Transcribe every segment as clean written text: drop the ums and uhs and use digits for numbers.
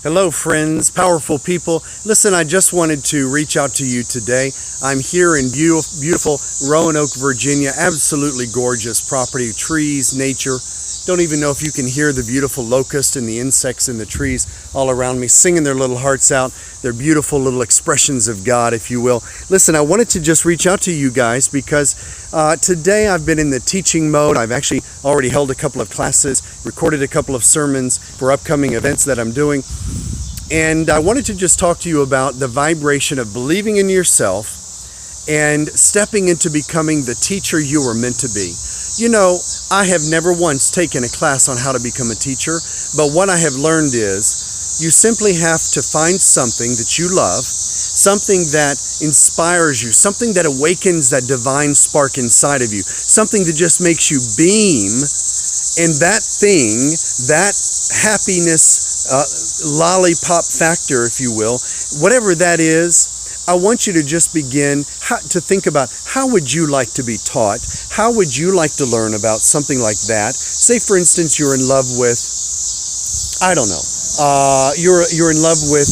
Hello, friends, powerful people. Listen, I just wanted to reach out to you today. I'm here in beautiful Roanoke, Virginia. Absolutely gorgeous property, trees, nature. Don't even know if you can hear the beautiful locust and the insects in the trees all around me singing their little hearts out. They're beautiful little expressions of God, if you will. Listen, I wanted to just reach out to you guys because today I've been in the teaching mode. I've actually already held a couple of classes, recorded a couple of sermons for upcoming events that I'm doing. And I wanted to just talk to you about the vibration of believing in yourself and stepping into becoming the teacher you were meant to be. You know, I have never once taken a class on how to become a teacher, but what I have learned is you simply have to find something that you love, something that inspires you, something that awakens that divine spark inside of you, something that just makes you beam, and that thing, that happiness, lollipop factor, if you will, whatever that is, I want you to just begin to think about how would you like to be taught? How would you like to learn about something like that? Say, for instance, you're in love with, I don't know, you're in love with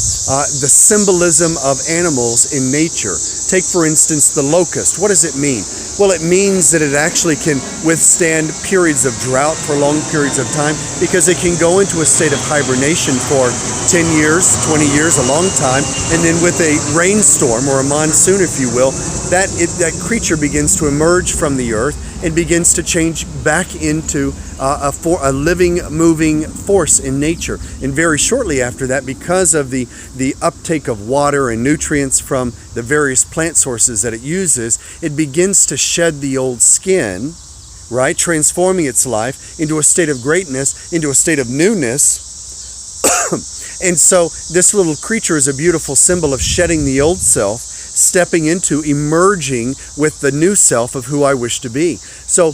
the symbolism of animals in nature. Take, for instance, the locust. What does it mean? Well, it means that it actually can withstand periods of drought for long periods of time because it can go into a state of hibernation for 10 years, 20 years, a long time, and then with a rainstorm or a monsoon, if you will, that creature begins to emerge from the earth and begins to change back into a living, moving force in nature. And very shortly after that, because of the uptake of water and nutrients from the various plant sources that it uses, it begins to shed the old skin, right? Transforming its life into a state of greatness, into a state of newness. And so this little creature is a beautiful symbol of shedding the old self, stepping into, emerging with the new self of who I wish to be. So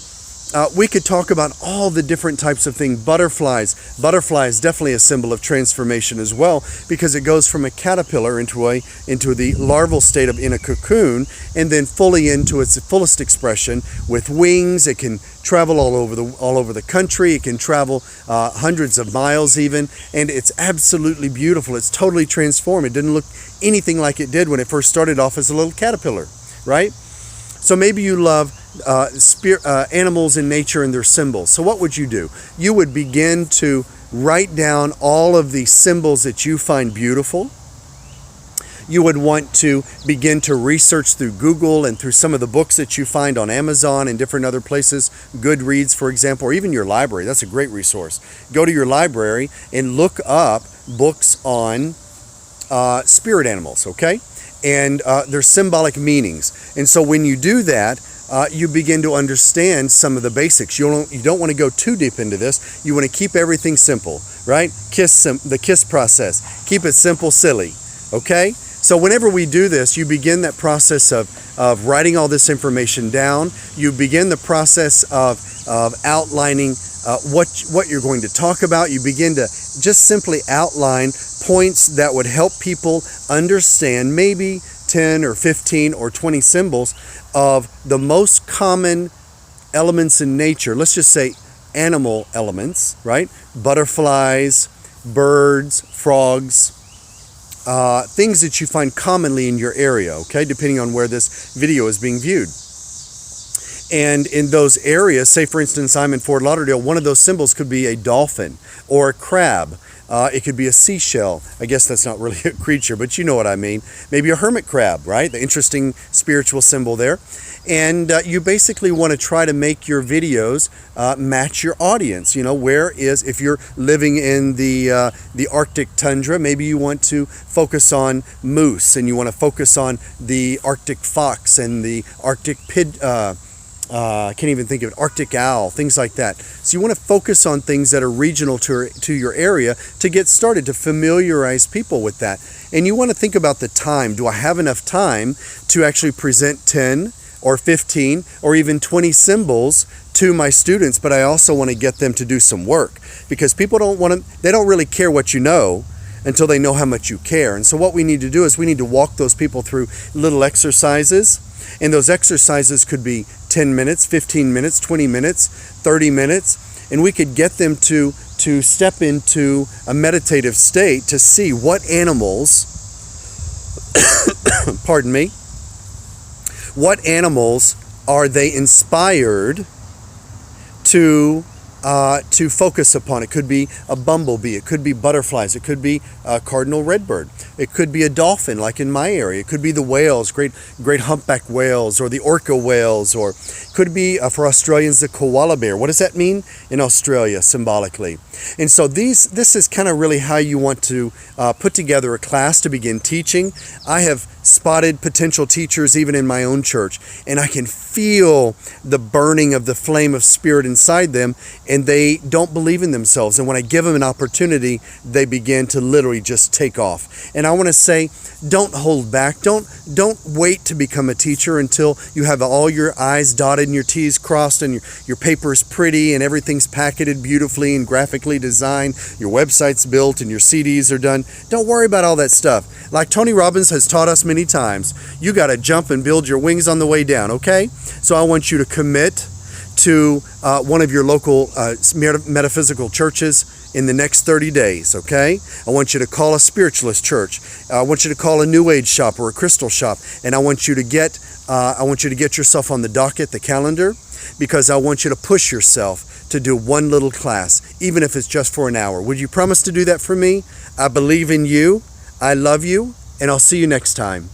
we could talk about all the different types of things. Butterflies. Butterfly is definitely a symbol of transformation as well because it goes from a caterpillar into the larval state in a cocoon and then fully into its fullest expression with wings. It can travel all over the country. It can travel hundreds of miles even, and it's absolutely beautiful. It's totally transformed. It didn't look anything like it did when it first started off as a little caterpillar, right? So maybe you love animals in nature and their symbols. So what would you do? You would begin to write down all of the symbols that you find beautiful. You would want to begin to research through Google and through some of the books that you find on Amazon and different other places, Goodreads, for example, or even your library. That's a great resource. Go to your library and look up books on spirit animals, okay? And their symbolic meanings. And so when you do that, you begin to understand some of the basics. You don't want to go too deep into this. You want to keep everything simple, right? The KISS process. Keep it simple, silly, okay? So whenever we do this, you begin that process of writing all this information down. You begin the process of outlining what you're going to talk about. You begin to just simply outline points that would help people understand maybe 10 or 15 or 20 symbols of the most common elements in nature. Let's just say animal elements, right? Butterflies, birds, frogs, things that you find commonly in your area, okay, depending on where this video is being viewed. And in those areas, say for instance, I'm in Fort Lauderdale, one of those symbols could be a dolphin or a crab. It could be a seashell. I guess that's not really a creature, but you know what I mean. Maybe a hermit crab, right? The interesting spiritual symbol there. And you basically want to try to make your videos match your audience. You know, if you're living in the Arctic tundra, maybe you want to focus on moose, and you want to focus on the Arctic fox and the Arctic I can't even think of it, Arctic owl, things like that. So you want to focus on things that are regional to your area to get started, to familiarize people with that. And you want to think about the time. Do I have enough time to actually present 10 or 15 or even 20 symbols to my students? But I also want to get them to do some work because people they don't really care what you know until they know how much you care. And so what we need to do is we need to walk those people through little exercises. And those exercises could be 10 minutes, 15 minutes, 20 minutes, 30 minutes, and we could get them to to step into a meditative state to see what animals, pardon me, what animals are they inspired to focus upon. It could be a bumblebee, it could be butterflies, it could be a cardinal redbird, it could be a dolphin like in my area, it could be the whales, great humpback whales, or the orca whales, or could be for Australians the koala bear. What does that mean in Australia symbolically? And so this is kind of really how you want to put together a class to begin teaching. I have spotted potential teachers even in my own church, and I can feel the burning of the flame of spirit inside them, and they don't believe in themselves. And when I give them an opportunity, they begin to literally just take off. And I want to say, don't hold back. Don't wait to become a teacher until you have all your I's dotted and your T's crossed and your paper is pretty and everything's packaged beautifully and graphically designed, your website's built and your CDs are done. Don't worry about all that stuff. Like Tony Robbins has taught us many times, you got to jump and build your wings on the way down, okay? So I want you to commit to one of your local metaphysical churches in the next 30 days, okay? I want you to call a spiritualist church. I want you to call a New Age shop or a crystal shop, and I want you to get yourself on the docket, the calendar, because I want you to push yourself to do one little class, even if it's just for an hour. Would you promise to do that for me? I believe in you. I love you, and I'll see you next time.